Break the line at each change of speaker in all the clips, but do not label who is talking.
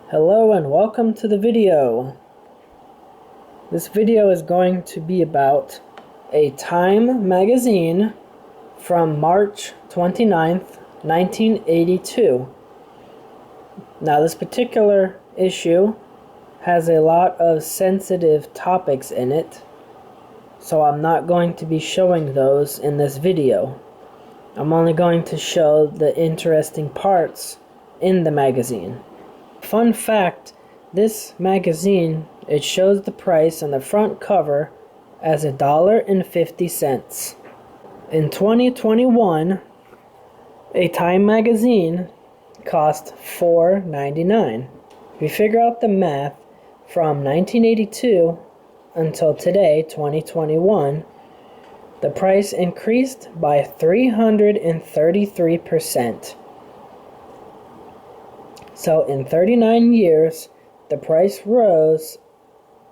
Hello and welcome to the video. This video is going to be about a Time magazine from March 29th, 1982. Now this particular issue has a lot of sensitive topics in it, so I'm not going to be showing those in this video. I'm only going to show the interesting parts in the magazine. Fun fact, this magazine, it shows the price on the front cover as $1.50. In 2021, a Time magazine cost $4.99. If you figure out the math, from 1982 until today, 2021, the price increased by 333%. So in 39 years, the price rose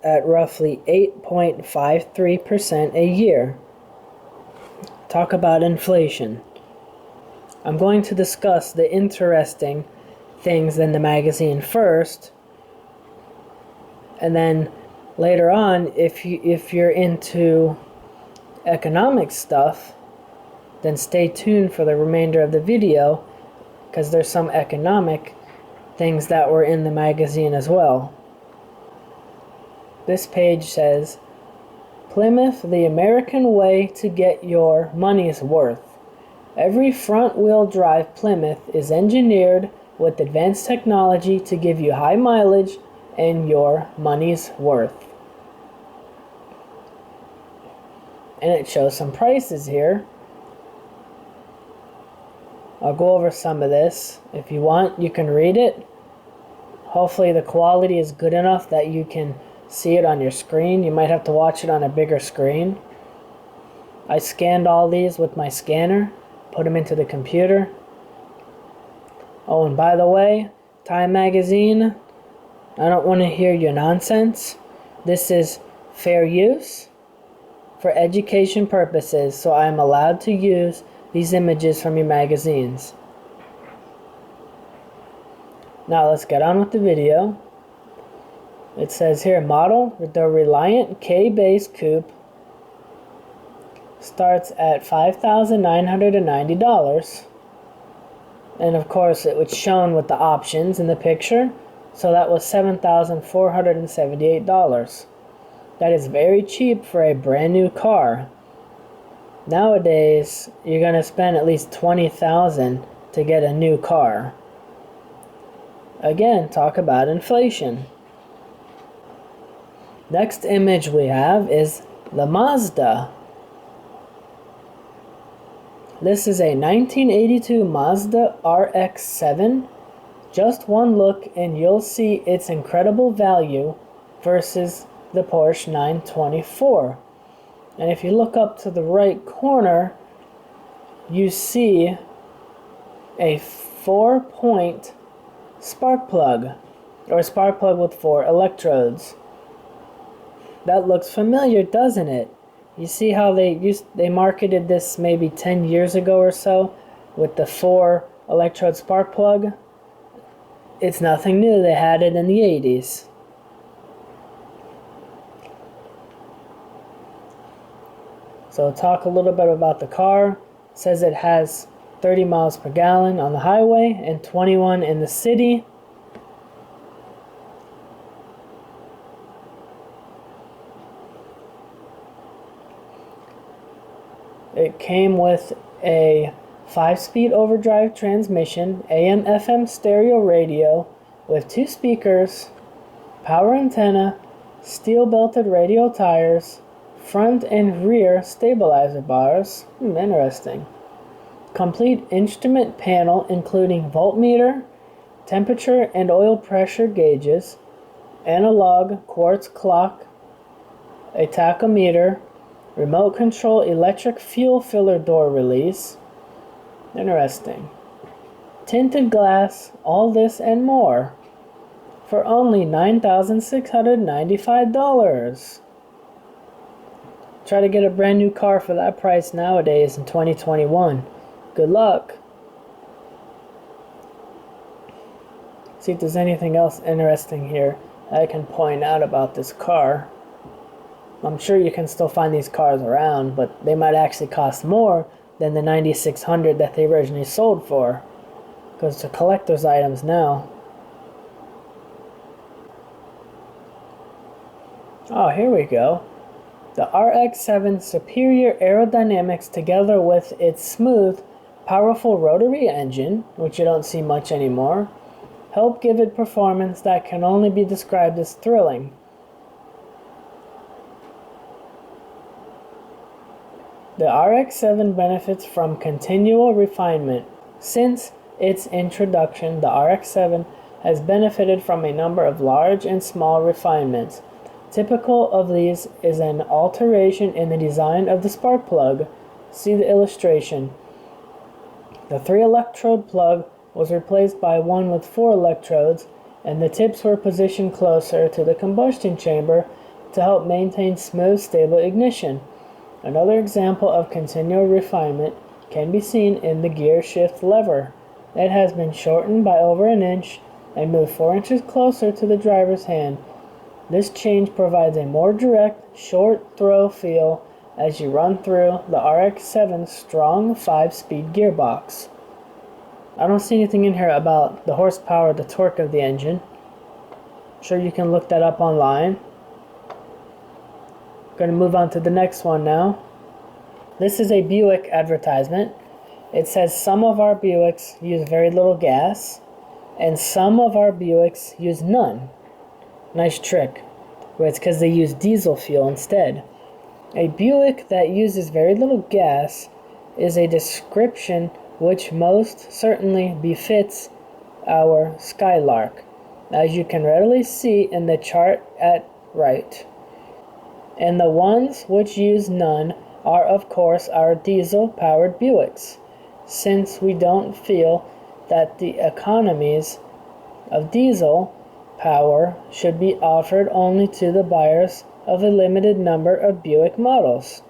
at roughly 8.53% a year. Talk about inflation. I'm going to discuss the interesting things in the magazine first, and then later on, if you're into economic stuff, then stay tuned for the remainder of the video, because there's some economic things that were in the magazine as well. This page says, Plymouth, the American way to get your money's worth. Every front-wheel drive Plymouth is engineered with advanced technology to give you high mileage and your money's worth. And it shows some prices here. I'll go over some of this. If you want, you can read it. Hopefully the quality is good enough that you can see it on your screen. You might have to watch it on a bigger screen. I scanned all these with my scanner, put them into the computer. Oh, and by the way, Time magazine, I don't want to hear your nonsense. This is fair use for education purposes, so I am allowed to use these images from your magazines. Now let's get on with the video. It says here, model, the Reliant K-Base Coupe starts at $5,990. And of course it was shown with the options in the picture, so that was $7,478. That is very cheap for a brand new car. Nowadays, you're going to spend at least $20,000 to get a new car. Again, talk about inflation. Next image we have is the Mazda. This is a 1982 Mazda Rx-7. Just one look and you'll see its incredible value versus the Porsche 924. And if you look up to the right corner, you see a 4-point spark plug, or a spark plug with 4 electrodes. That looks familiar, doesn't it? You see how they marketed this maybe 10 years ago or so with the 4 electrode spark plug? It's nothing new, they had it in the 80s. So talk a little bit about the car. It says it has 30 miles per gallon on the highway and 21 in the city. It came with a 5-speed overdrive transmission, AM/FM stereo radio with 2 speakers, power antenna, steel-belted radial tires, front and rear stabilizer bars. Interesting. Complete instrument panel including voltmeter, temperature and oil pressure gauges, analog quartz clock, a tachometer, remote control electric fuel filler door release. Interesting. Tinted glass, all this and more for only $9,695. Try to get a brand new car for that price nowadays in 2021. Good luck. See if there's anything else interesting here I can point out about this car. I'm sure you can still find these cars around, but they might actually cost more than the $9,600 that they originally sold for, because they're collector's items now. Oh, here we go. The RX-7's superior aerodynamics, together with its smooth, powerful rotary engine, which you don't see much anymore, help give it performance that can only be described as thrilling. The RX-7 benefits from continual refinement. Since its introduction, the RX-7 has benefited from a number of large and small refinements. Typical of these is an alteration in the design of the spark plug. See the illustration. The 3-electrode plug was replaced by one with 4 electrodes, and the tips were positioned closer to the combustion chamber to help maintain smooth, stable ignition. Another example of continual refinement can be seen in the gear shift lever. It has been shortened by over an inch and moved 4 inches closer to the driver's hand. This change provides a more direct, short throw feel as you run through the RX-7's strong 5-speed gearbox. I don't see anything in here about the horsepower, the torque of the engine. I'm sure you can look that up online. Going to move on to the next one now. This is a Buick advertisement. It says some of our Buicks use very little gas, and some of our Buicks use none. Nice trick. Well, it's because they use diesel fuel instead. A Buick that uses very little gas is a description which most certainly befits our Skylark, as you can readily see in the chart at right. And the ones which use none are of course our diesel-powered Buicks, since we don't feel that the economies of diesel power should be offered only to the buyers of a limited number of Buick models.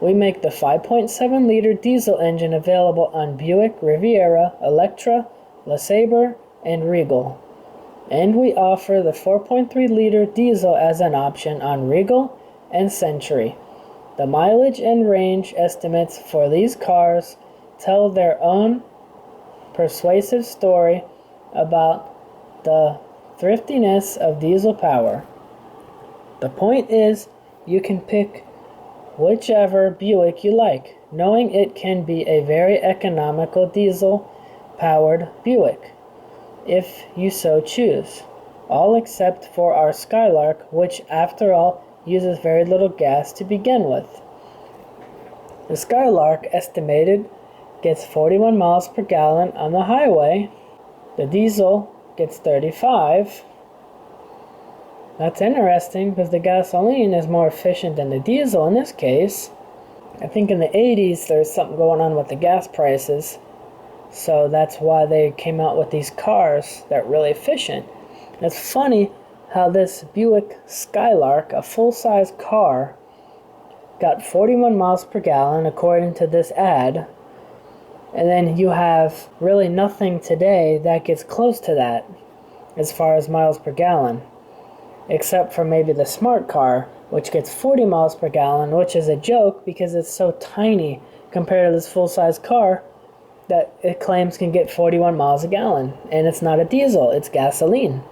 We make the 5.7-liter diesel engine available on Buick Riviera, Electra, LeSabre, and Regal. And we offer the 4.3-liter diesel as an option on Regal and Century. The mileage and range estimates for these cars tell their own persuasive story about the thriftiness of diesel power. The point is, you can pick whichever Buick you like, knowing it can be a very economical diesel-powered Buick, if you so choose, all except for our Skylark, which after all uses very little gas to begin with. The Skylark, estimated, gets 41 miles per gallon on the highway. The diesel gets 35. That's interesting because the gasoline is more efficient than the diesel in this case. I think in the 80s there's something going on with the gas prices, so that's why they came out with these cars that are really efficient. It's funny how this Buick Skylark, a full-size car, got 41 miles per gallon according to this ad, and then you have really nothing today that gets close to that as far as miles per gallon, except for maybe the Smart car, which gets 40 miles per gallon, which is a joke because it's so tiny compared to this full-size car that it claims can get 41 miles a gallon, and it's not a diesel, it's gasoline.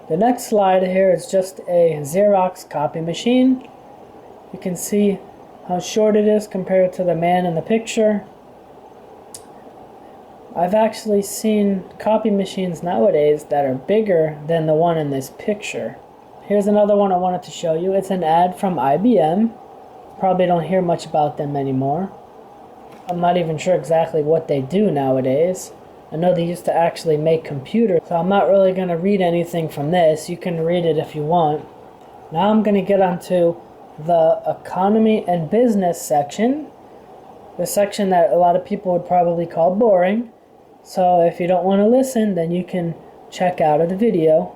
The next slide here is just a Xerox copy machine. You can see how short it is compared to the man in the picture. I've actually seen copy machines nowadays that are bigger than the one in this picture. Here's another one I wanted to show you. It's an ad from IBM. Probably don't hear much about them anymore. I'm not even sure exactly what they do nowadays. I know they used to actually make computers, so I'm not really going to read anything from this. You can read it if you want. Now I'm going to get onto the economy and business section, the section that a lot of people would probably call boring. So if you don't want to listen, then you can check out of the video.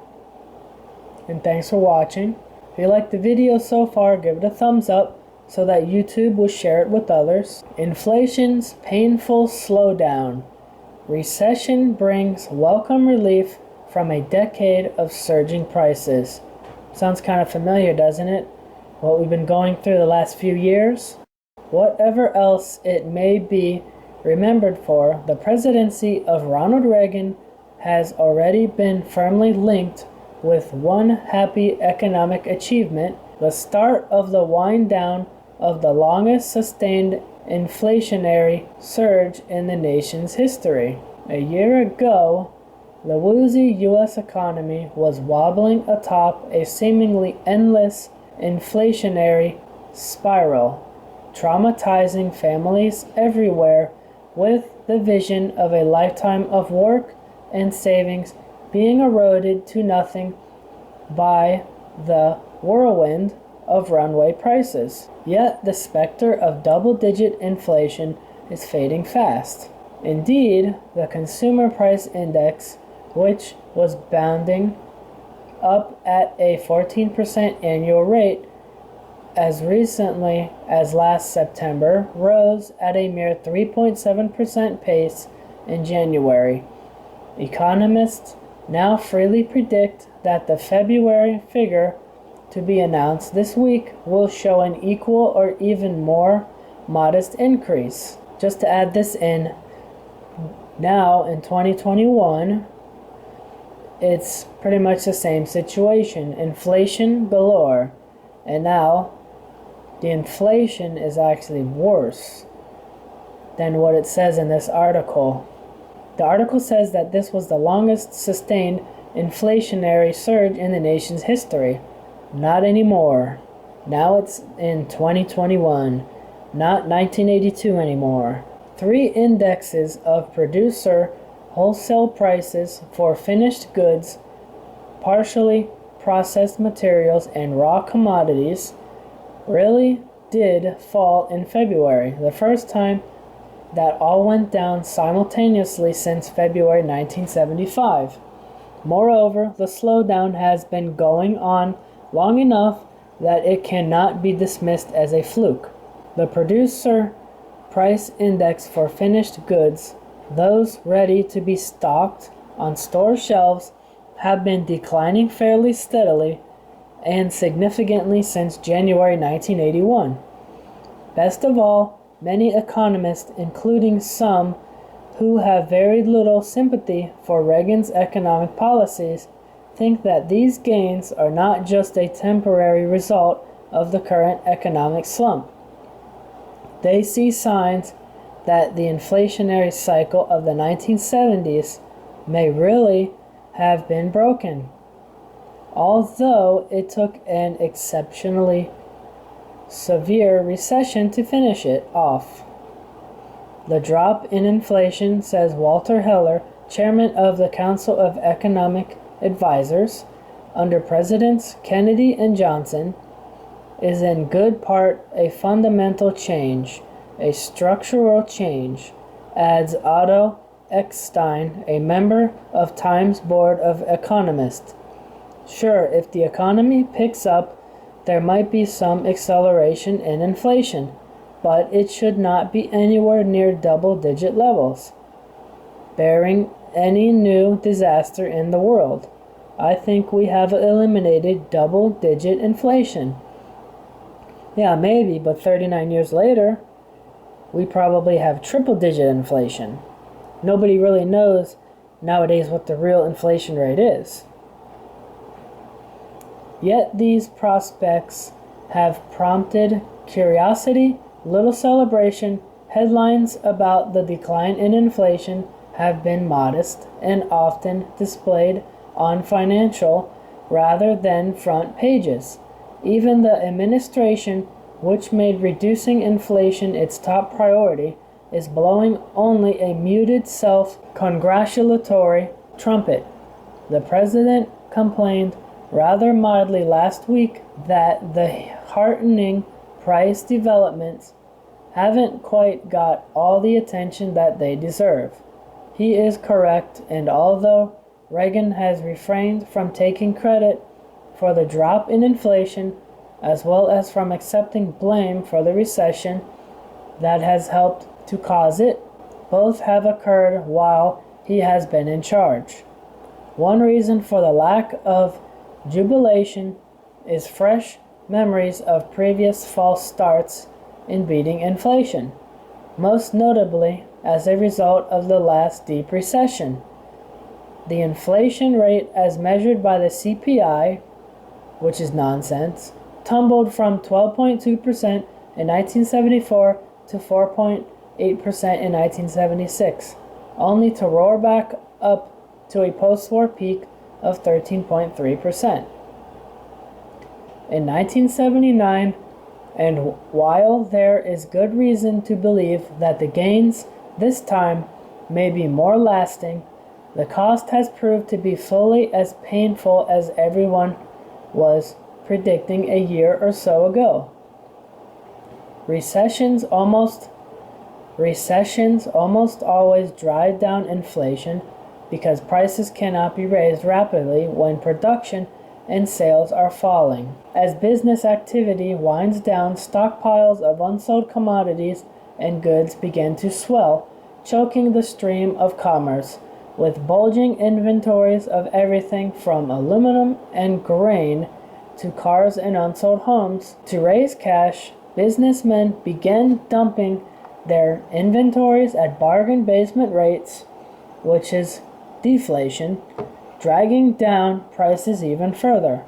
And thanks for watching. If you liked the video so far, give it a thumbs up so that YouTube will share it with others. Inflation's painful slowdown. Recession brings welcome relief from a decade of surging prices. Sounds kind of familiar, doesn't it? What we've been going through the last few years? Whatever else it may be remembered for, the presidency of Ronald Reagan has already been firmly linked with one happy economic achievement: the start of the wind down of the longest sustained inflationary surge in the nation's history. A year ago, the woozy U.S. economy was wobbling atop a seemingly endless inflationary spiral, traumatizing families everywhere with the vision of a lifetime of work and savings being eroded to nothing by the whirlwind of runaway prices. Yet the specter of double-digit inflation is fading fast. Indeed, the Consumer Price Index, which was bounding up at a 14% annual rate as recently as last September, rose at a mere 3.7% pace in January. Economists now freely predict that the February figure to be announced this week will show an equal or even more modest increase. Just to add this in, now in 2021, it's pretty much the same situation. Inflation galore. And now the inflation is actually worse than what it says in this article. The article says that this was the longest sustained inflationary surge in the nation's history. Not anymore. Now it's in 2021, not 1982 anymore. 3 indexes of producer wholesale prices for finished goods, partially processed materials, and raw commodities really did fall in February, the first time that all went down simultaneously since February 1975. Moreover, the slowdown has been going on long enough that it cannot be dismissed as a fluke. The Producer Price Index for finished goods, those ready to be stocked on store shelves, have been declining fairly steadily and significantly since January 1981. Best of all, many economists, including some who have very little sympathy for Reagan's economic policies, think that these gains are not just a temporary result of the current economic slump. They see signs that the inflationary cycle of the 1970s may really have been broken, although it took an exceptionally severe recession to finish it off. The drop in inflation, says Walter Heller, chairman of the Council of Economic Advisors under Presidents Kennedy and Johnson, is in good part a fundamental change, a structural change, adds Otto Eckstein, a member of Time's Board of Economists. Sure, if the economy picks up, there might be some acceleration in inflation, but it should not be anywhere near double-digit levels, barring any new disaster in the world. I think we have eliminated double-digit inflation. Yeah, maybe, but 39 years later, we probably have triple-digit inflation. Nobody really knows nowadays what the real inflation rate is. Yet these prospects have prompted curiosity, little celebration. Headlines about the decline in inflation have been modest and often displayed on financial rather than front pages. Even the administration, which made reducing inflation its top priority, is blowing only a muted self-congratulatory trumpet. The president complained rather mildly last week that the heartening price developments haven't quite got all the attention that they deserve. He is correct, and although Reagan has refrained from taking credit for the drop in inflation, as well as from accepting blame for the recession that has helped to cause it, both have occurred while he has been in charge. One reason for the lack of jubilation is fresh memories of previous false starts in beating inflation, most notably as a result of the last deep recession. The inflation rate as measured by the CPI, which is nonsense, tumbled from 12.2% in 1974 to 4.8% in 1976, only to roar back up to a post-war peak of 13.3%. In 1979, and while there is good reason to believe that the gains this time may be more lasting, the cost has proved to be fully as painful as everyone was predicting a year or so ago. Recessions almost always drive down inflation because prices cannot be raised rapidly when production and sales are falling. As business activity winds down, stockpiles of unsold commodities and goods begin to swell, choking the stream of commerce, with bulging inventories of everything from aluminum and grain to cars and unsold homes. To raise cash, businessmen began dumping their inventories at bargain basement rates, which is deflation, dragging down prices even further.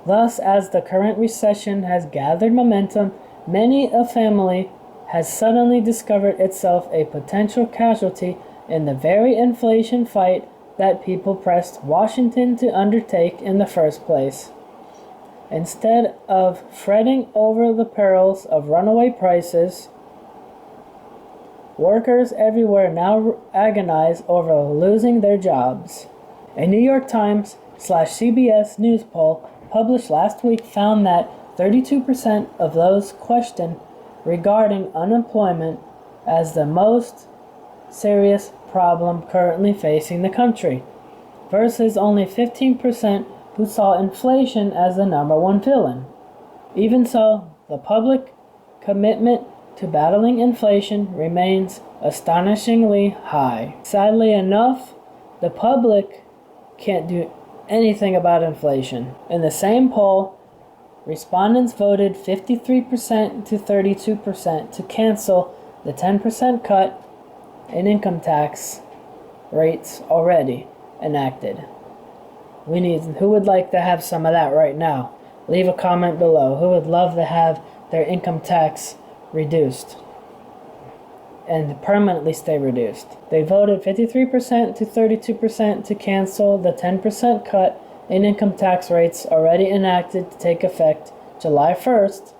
Thus, as the current recession has gathered momentum, many a family has suddenly discovered itself a potential casualty in the very inflation fight that people pressed Washington to undertake in the first place. Instead of fretting over the perils of runaway prices, workers everywhere now agonize over losing their jobs. A New York Times/CBS News poll published last week found that 32% of those questioned regarding unemployment as the most serious problem currently facing the country, versus only 15% who saw inflation as the number one villain. Even so, the public commitment to battling inflation remains astonishingly high. Sadly enough, the public can't do anything about inflation. In the same poll, respondents voted 53% to 32% to cancel the 10% cut in income tax rates already enacted. Who would like to have some of that right now? Leave a comment below. Who would love to have their income tax reduced and permanently stay reduced? They voted 53% to 32% to cancel the 10% cut in income tax rates already enacted to take effect July 1st,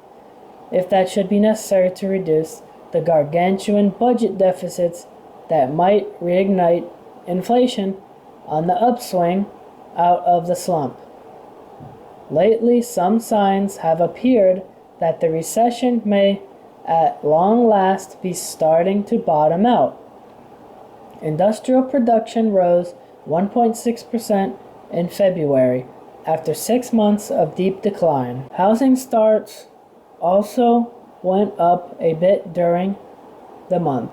if that should be necessary to reduce the gargantuan budget deficits that might reignite inflation on the upswing out of the slump. Lately, some signs have appeared that the recession may at long last be starting to bottom out. Industrial production rose 1.6% in February after 6 months of deep decline. Housing starts also went up a bit during the month,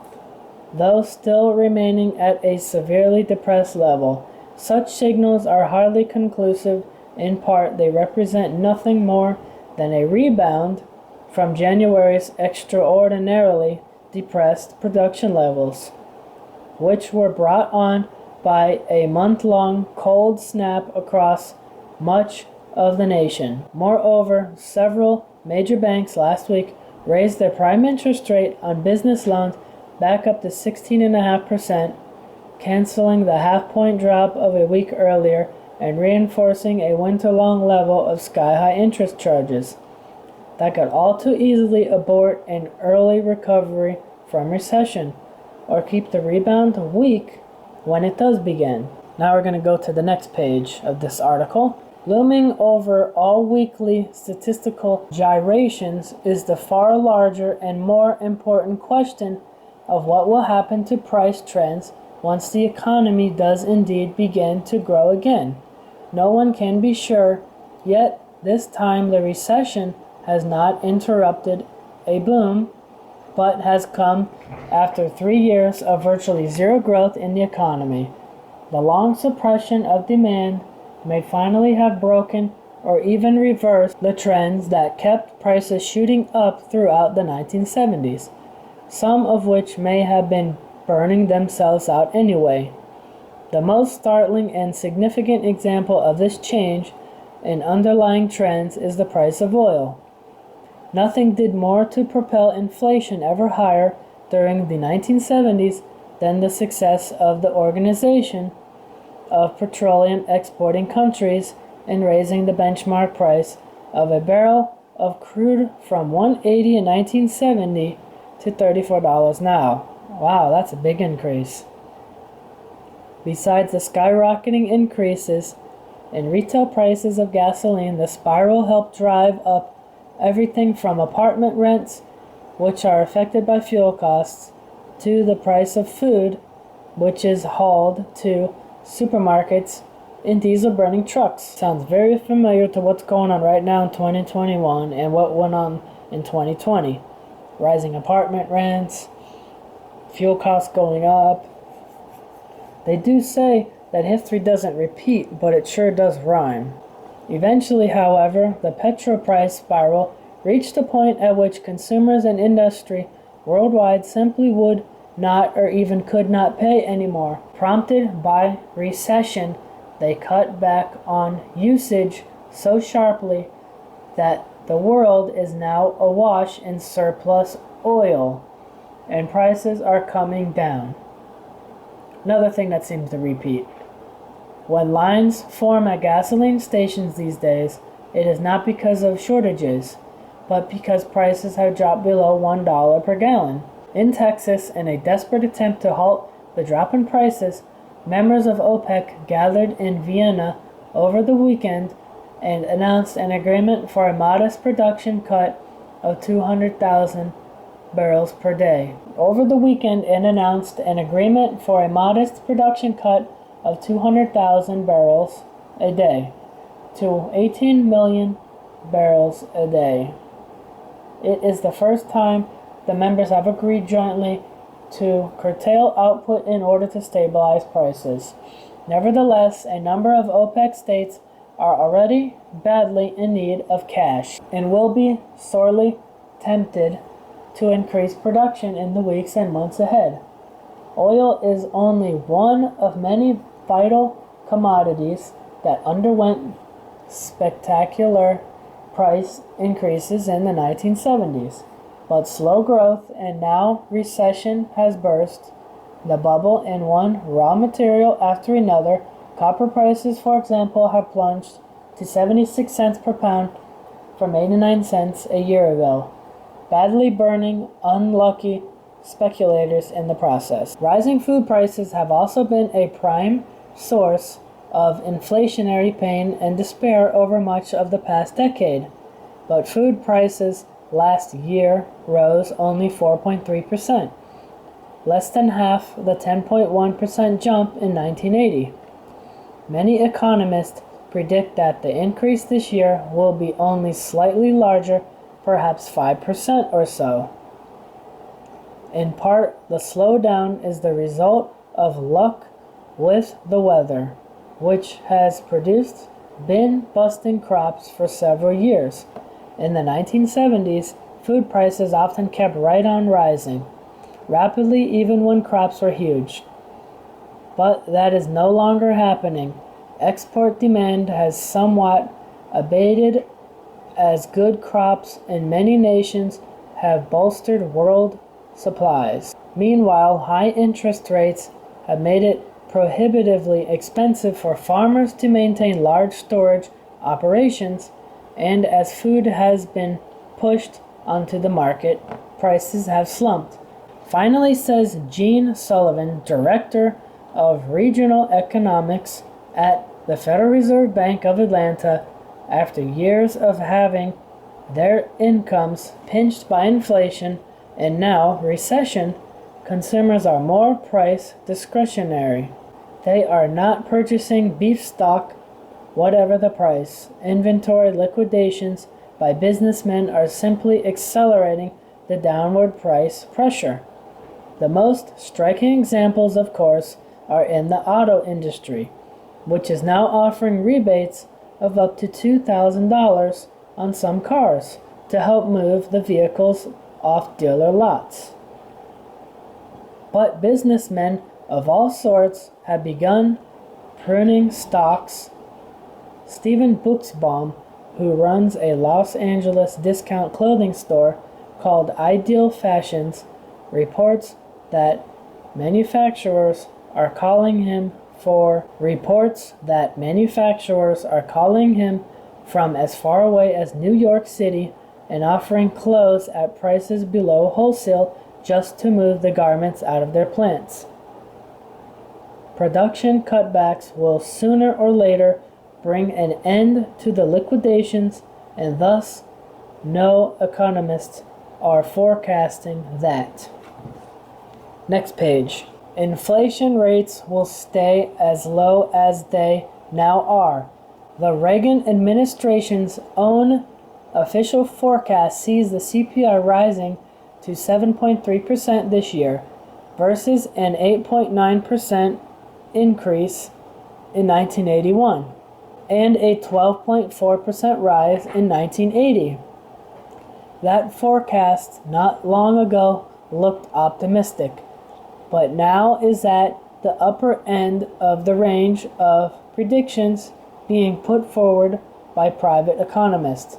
though still remaining at a severely depressed level. Such signals are hardly conclusive. In part, they represent nothing more than a rebound from January's extraordinarily depressed production levels, which were brought on by a month-long cold snap across much of the nation. Moreover, several major banks last week raised their prime interest rate on business loans back up to 16.5%, canceling the half-point drop of a week earlier and reinforcing a winter-long level of sky-high interest charges that could all too easily abort an early recovery from recession or keep the rebound weak when it does begin. Now we're going to go to the next page of this article. Looming over all weekly statistical gyrations is the far larger and more important question of what will happen to price trends once the economy does indeed begin to grow again. No one can be sure, yet this time the recession has not interrupted a boom but has come after 3 years of virtually zero growth in the economy. The long suppression of demand may finally have broken or even reversed the trends that kept prices shooting up throughout the 1970s, some of which may have been burning themselves out anyway. The most startling and significant example of this change in underlying trends is the price of oil. Nothing did more to propel inflation ever higher during the 1970s than the success of the Organization of Petroleum Exporting Countries in raising the benchmark price of a barrel of crude from $180 in 1970 to $34 now. Wow, that's a big increase. Besides the skyrocketing increases in retail prices of gasoline, the spiral helped drive up everything from apartment rents, which are affected by fuel costs, to the price of food, which is hauled to supermarkets in diesel-burning trucks. Sounds very familiar to what's going on right now in 2021 and what went on in 2020. Rising apartment rents, fuel costs going up. They do say that history doesn't repeat, but it sure does rhyme. Eventually, however, the petrol price spiral reached a point at which consumers and industry worldwide simply would not or even could not pay anymore. Prompted by recession, they cut back on usage so sharply that the world is now awash in surplus oil, and prices are coming down. Another thing that seems to repeat. When lines form at gasoline stations these days, it is not because of shortages, but because prices have dropped below $1 per gallon. In Texas, in a desperate attempt to halt the drop in prices, members of OPEC gathered in Vienna over the weekend and announced an agreement for a modest production cut of 200,000 barrels per day. Over the weekend, it announced an agreement for a modest production cut of 200,000 barrels a day to 18 million barrels a day. It is the first time the members have agreed jointly to curtail output in order to stabilize prices. Nevertheless, a number of OPEC states are already badly in need of cash and will be sorely tempted to increase production in the weeks and months ahead. Oil is only one of many vital commodities that underwent spectacular price increases in the 1970s. But slow growth and now recession has burst the bubble in one raw material after another. Copper prices, for example, have plunged to 76 cents per pound from 89 cents a year ago, badly burning unlucky speculators in the process. Rising food prices have also been a prime source of inflationary pain and despair over much of the past decade. But food prices last year rose only 4.3%, less than half the 10.1% jump in 1980. Many economists predict that the increase this year will be only slightly larger, perhaps 5% or so. In part, the slowdown is the result of luck with the weather, which has produced bin-busting crops for several years. In the 1970s, food prices often kept right on rising, rapidly even when crops were huge. But that is no longer happening. Export demand has somewhat abated as good crops in many nations have bolstered world supplies. Meanwhile, high interest rates have made it prohibitively expensive for farmers to maintain large storage operations, and as food has been pushed onto the market, prices have slumped. Finally, says Gene Sullivan, Director of Regional Economics at the Federal Reserve Bank of Atlanta, after years of having their incomes pinched by inflation and now recession, consumers are more price discretionary. They are not purchasing beef stock, whatever the price. Inventory liquidations by businessmen are simply accelerating the downward price pressure. The most striking examples, of course, are in the auto industry, which is now offering rebates of up to $2,000 on some cars to help move the vehicles off dealer lots. But businessmen of all sorts have begun pruning stocks. Steven Buchsbaum, who runs a Los Angeles discount clothing store called Ideal Fashions, reports that manufacturers are calling him from as far away as New York City and offering clothes at prices below wholesale just to move the garments out of their plants. Production cutbacks will sooner or later bring an end to the liquidations, and thus no economists are forecasting that. Next page. Inflation rates will stay as low as they now are. The Reagan administration's own official forecast sees the CPI rising to 7.3% this year versus an 8.9% increase in 1981 and a 12.4% rise in 1980. That forecast not long ago looked optimistic, but now is at the upper end of the range of predictions being put forward by private economists.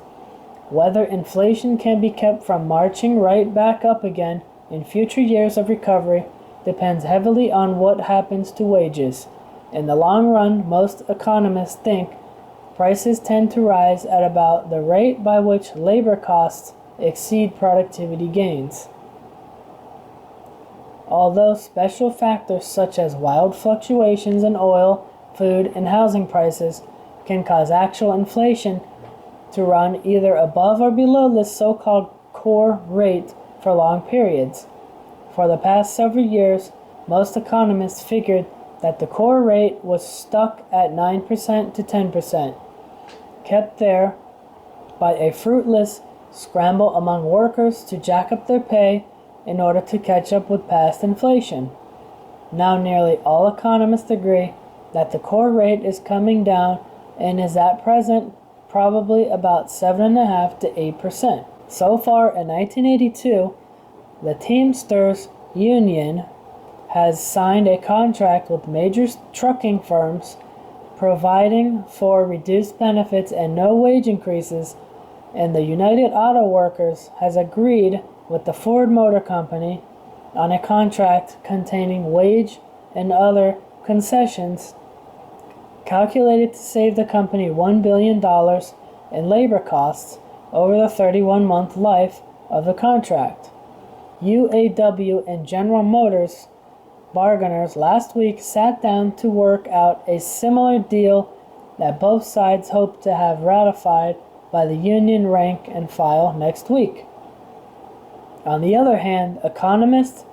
Whether inflation can be kept from marching right back up again in future years of recovery depends heavily on what happens to wages. In the long run, most economists think prices tend to rise at about the rate by which labor costs exceed productivity gains. Although special factors such as wild fluctuations in oil, food, and housing prices can cause actual inflation to run either above or below this so-called core rate for long periods. For the past several years, most economists figured that the core rate was stuck at 9% to 10%, kept there by a fruitless scramble among workers to jack up their pay in order to catch up with past inflation. Now nearly all economists agree that the core rate is coming down and is at present probably about 7.5% to 8%. So far in 1982, the Teamsters Union has signed a contract with major trucking firms providing for reduced benefits and no wage increases, and the United Auto Workers has agreed with the Ford Motor Company on a contract containing wage and other concessions calculated to save the company $1 billion in labor costs over the 31-month life of the contract. UAW and General Motors bargainers last week sat down to work out a similar deal that both sides hope to have ratified by the union rank and file next week. On the other hand, economists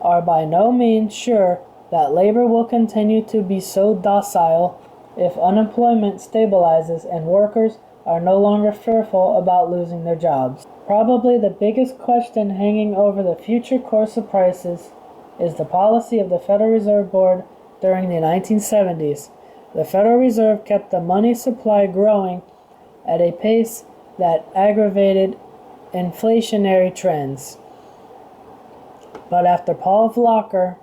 are by no means sure that labor will continue to be so docile if unemployment stabilizes and workers are no longer fearful about losing their jobs. Probably the biggest question hanging over the future course of prices is the policy of the Federal Reserve Board during the 1970s. The Federal Reserve kept the money supply growing at a pace that aggravated inflationary trends. But after Paul Volcker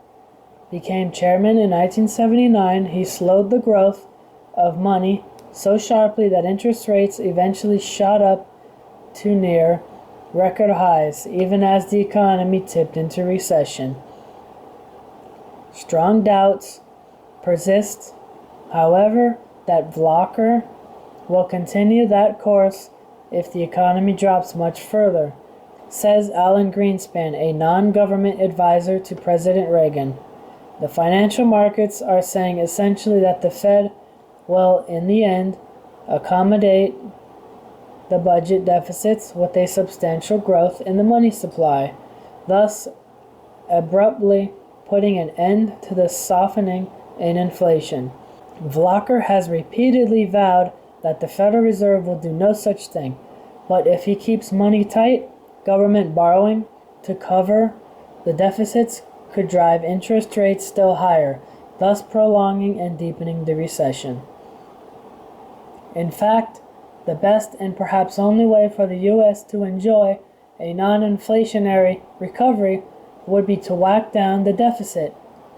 became chairman in 1979, he slowed the growth of money so sharply that interest rates eventually shot up to near record highs, even as the economy tipped into recession. Strong doubts persist, however, that Volcker will continue that course if the economy drops much further, says Alan Greenspan, a non-government advisor to President Reagan. The financial markets are saying essentially that the Fed will, in the end, accommodate the budget deficits with a substantial growth in the money supply, thus abruptly putting an end to the softening in inflation. Volcker has repeatedly vowed that the Federal Reserve will do no such thing, but if he keeps money tight, government borrowing to cover the deficits could drive interest rates still higher, thus prolonging and deepening the recession. In fact, the best and perhaps only way for the U.S. to enjoy a non-inflationary recovery would be to whack down the deficit,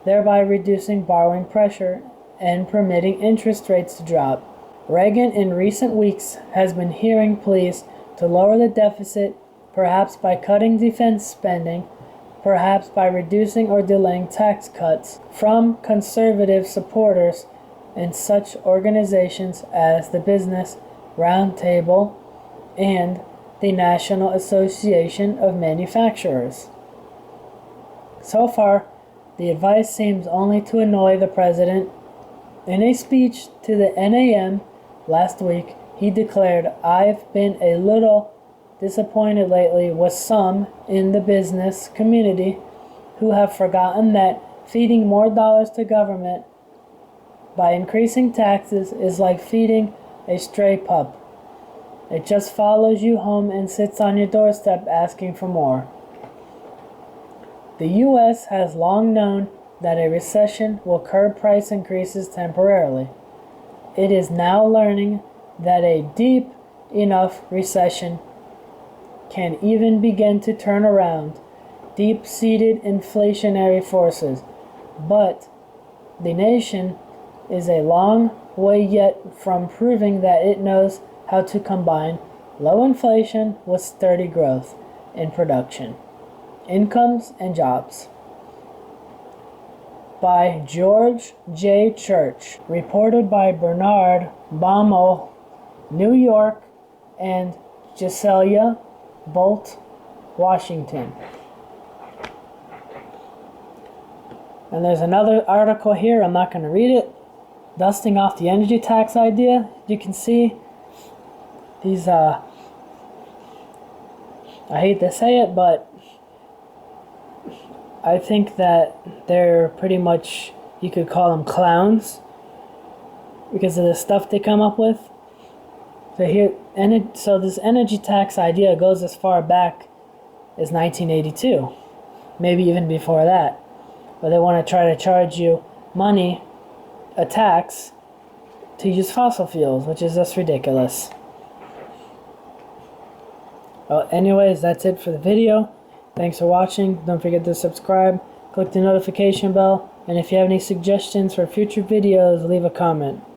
thereby reducing borrowing pressure and permitting interest rates to drop. Reagan in recent weeks has been hearing pleas to lower the deficit, perhaps by cutting defense spending, perhaps by reducing or delaying tax cuts, from conservative supporters in such organizations as the Business Roundtable and the National Association of Manufacturers. So far, the advice seems only to annoy the president. In a speech to the NAM last week, he declared, "I've been a little disappointed lately with some in the business community who have forgotten that feeding more dollars to government by increasing taxes is like feeding a stray pup. It just follows you home and sits on your doorstep asking for more." The U.S. has long known that a recession will curb price increases temporarily. It is now learning that a deep enough recession can even begin to turn around deep-seated inflationary forces. But the nation is a long way yet from proving that it knows how to combine low inflation with sturdy growth in production, incomes, and jobs. By George J. Church, reported by Bernard Baumol, New York, and Giselia Bolt, Washington. And there's another article here, I'm not going to read it, dusting off the energy tax idea. You can see these, I hate to say it, but I think that they're pretty much, you could call them clowns because of the stuff they come up with. So this energy tax idea goes as far back as 1982, maybe even before that. But they want to try to charge you money, a tax, to use fossil fuels, which is just ridiculous. Well, anyways, that's it for the video. Thanks for watching. Don't forget to subscribe, click the notification bell, and if you have any suggestions for future videos, leave a comment.